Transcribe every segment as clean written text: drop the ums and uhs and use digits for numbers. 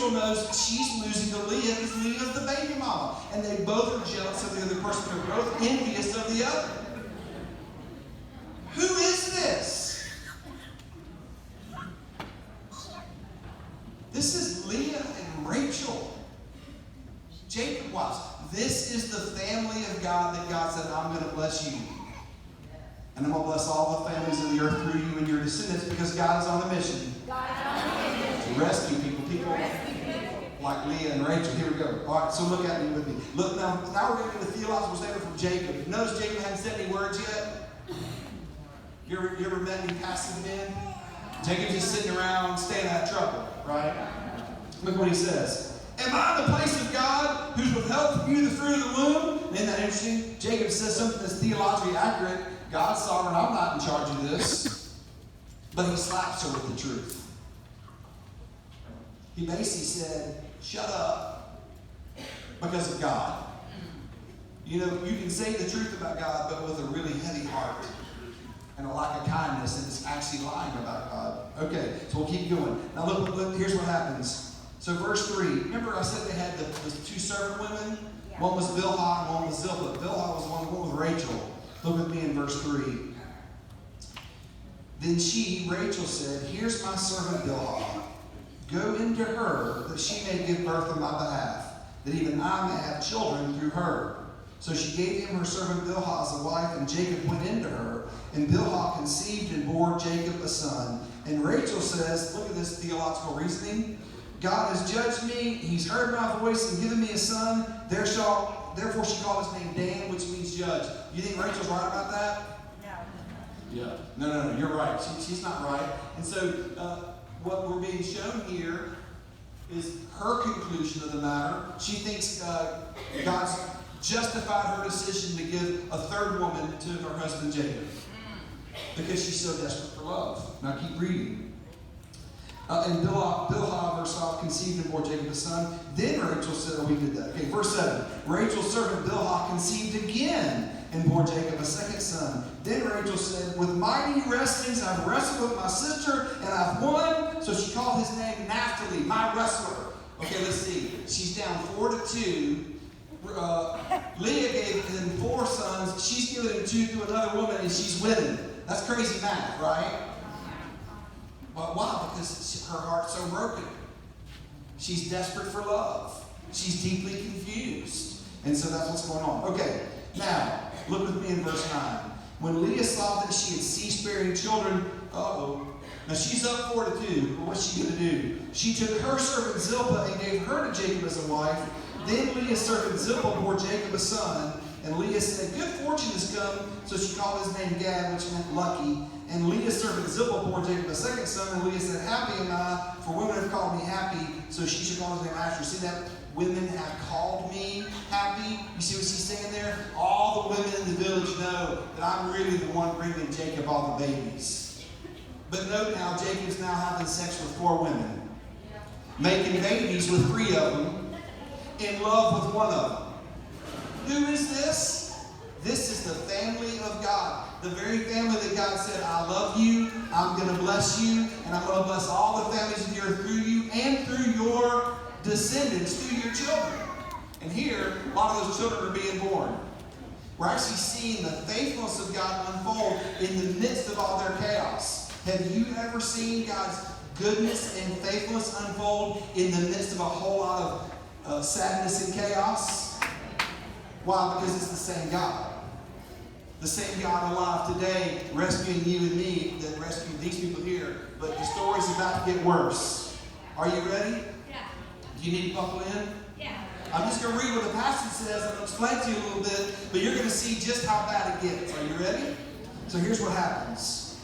Rachel knows she's losing to Leah because Leah's the baby mama. And they both are jealous of the other person. They're both envious of the other. Who is this? This is Leah and Rachel. Jacob was. This is the family of God that God said, I'm going to bless you. And I'm going to bless all the families of the earth through you and your descendants because God is on a mission. To rescue people. People like Leah and Rachel. Here we go. All right, so look at me with me. Look, now we're going to get a theological statement from Jacob. Notice Jacob hadn't said any words yet. You ever met any passive men? Jacob's just sitting around staying out of trouble, right? Look what he says. Am I the place of God who's withheld from you the fruit of the womb? Isn't that interesting? Jacob says something that's theologically accurate. God's sovereign. I'm not in charge of this. But he slaps her with the truth. He basically said, shut up because of God. You know, you can say the truth about God, but with a really heavy heart and a lack of kindness, and it's actually lying about God. Okay, so we'll keep going. Now look, here's what happens. So verse 3, remember I said they had the two servant women? Yeah. One was Bilhah and one was Zilpah. Bilhah was the one with Rachel. Look with me in verse 3. Then Rachel said, here's my servant Bilhah. Go into her, that she may give birth on my behalf, that even I may have children through her. So she gave him her servant Bilhah as a wife, and Jacob went into her. And Bilhah conceived and bore Jacob a son. And Rachel says, look at this theological reasoning. God has judged me, he's heard my voice and given me a son. Therefore she called his name Dan, which means judge. You think Rachel's right about that? No. Yeah. No, you're right. She's not right. And so what we're being shown here is her conclusion of the matter. She thinks God's justified her decision to give a third woman to her husband Jacob because she's so desperate for love. Now keep reading. And Bilhah, verse 5, conceived and bore Jacob a son. Then Rachel said, we did that. Okay, verse 7. Rachel's servant Bilhah conceived again and bore Jacob a second son. Then Rachel said, with mighty wrestlings I've wrestled with my sister and I've won. So she called his name Naphtali, my wrestler. Okay, let's see. She's down 4-2. Leah gave him 4 sons. She's given him 2 to another woman and she's winning. That's crazy math, right? But why? Because her heart's so broken. She's desperate for love. She's deeply confused. And so that's what's going on. Okay, now, look with me in verse 9. When Leah saw that she had ceased bearing children, now she's up 4-2. But what's she going to do? She took her servant Zilpah and gave her to Jacob as a wife. Then Leah's servant Zilpah bore Jacob a son. And Leah said, good fortune has come. So she called his name Gad, which meant lucky. And Leah's servant Zilpah bore Jacob a second son. And Leah said, happy am I, for women have called me happy. So she should call his name Asher. See that? Women have called me happy. You see what she's saying there? All the women in the village know that I'm really the one bringing Jacob all the babies. But note now, Jacob's now having sex with 4 women. Making babies with 3 of them. In love with 1 of them. Who is this? This is the family of God. The very family that God said, I love you, I'm going to bless you, and I'm going to bless all the families of the earth through you and through your descendants, through your children. And here, a lot of those children are being born. We're actually seeing the faithfulness of God unfold in the midst of all their chaos. Have you ever seen God's goodness and faithfulness unfold in the midst of a whole lot of sadness and chaos? Why? Because it's the same God. The same God alive today, rescuing you and me, that rescued these people here. But the story's about to get worse. Are you ready? Yeah. Do you need to buckle in? Yeah. I'm just going to read what the passage says. I'm going to explain to you a little bit, but you're going to see just how bad it gets. Are you ready? So here's what happens.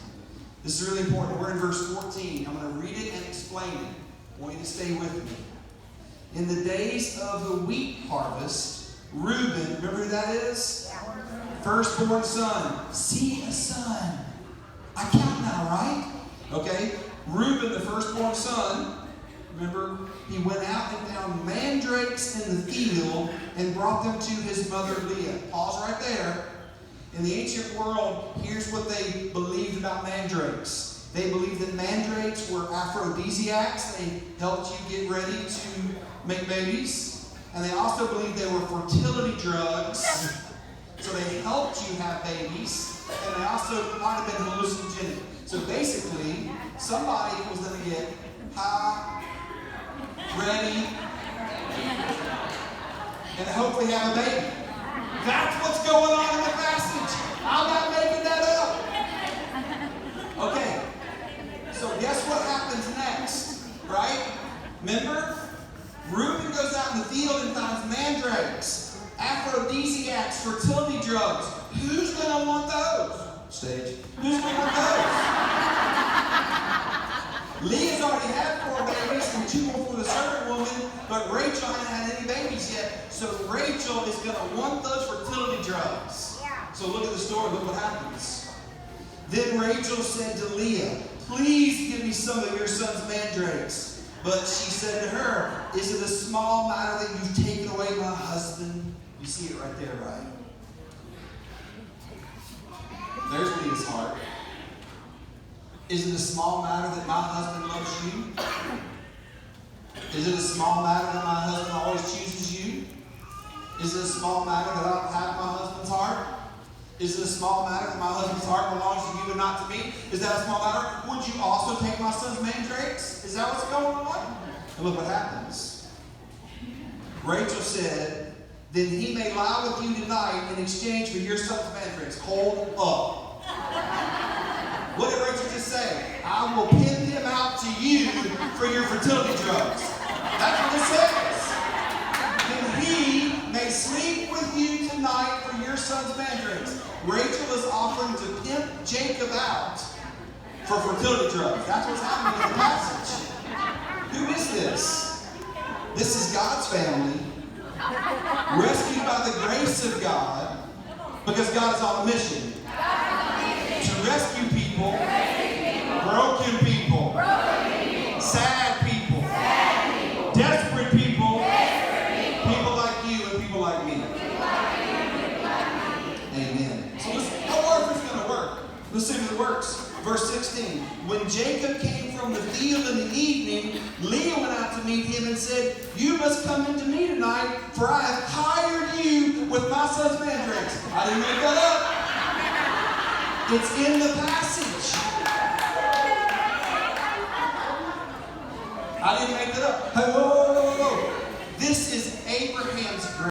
This is really important. We're in verse 14. I'm going to read it and explain it. I want you to stay with me. In the days of the wheat harvest, Reuben, remember who that is? Firstborn son. See a son. I count now, right? Okay. Reuben, the firstborn son, remember, he went out and found mandrakes in the field and brought them to his mother Leah. Pause right there. In the ancient world, here's what they believed about mandrakes. They believed that mandrakes were aphrodisiacs. They helped you get ready to make babies. And they also believed they were fertility drugs. So they helped you have babies. And they also might have been hallucinogenic. So basically, somebody was going to get high, ready, and hopefully have a baby. That's what's going on in the passage. I'm not making that up. Okay. So guess what happens next, right? Remember? Reuben goes out in the field and finds mandrakes, aphrodisiacs, fertility drugs. Who's going to want those? Stage. Who's going to want those? Leah's already had 4 babies and 2 more for the servant woman, but Rachel hadn't had any babies yet. So Rachel is going to want those fertility drugs. So look at the story. Look what happens. Then Rachel said to Leah, "Please give me some of your son's mandrakes." But she said to her, "Is it a small matter that you've taken away my husband?" You see it right there, right? There's Leah's heart. Is it a small matter that my husband loves you? Is it a small matter that my husband always chooses you? Is it a small matter that I don't have my husband's heart? Is it a small matter that my husband's heart belongs to you and not to me? Is that a small matter? Would you also take my son's mandrakes? Is that what's going on? And look what happens. Rachel said, "Then he may lie with you tonight in exchange for your son's mandrakes." Hold up. What did Rachel just say? "I will pin them out to you for your fertility drugs." That's what it says. "Then he may sleep with you tonight for your son's mandrakes." Rachel is offering to pimp Jacob out for fertility drugs. That's what's happening in the passage. Who is this? This is God's family, rescued by the grace of God, because God is on a mission to rescue people, broken people, sad people, desperate people, people like you and people like me. Amen. So listen, how is this going to work? Let's see if it works. Verse 16. When Jacob came from the field in the evening, Leah went out to meet him and said, "You must come into me tonight, for I have hired you with my son's mandrakes." I didn't make that up. It's in the passage. I didn't make that up. Hello.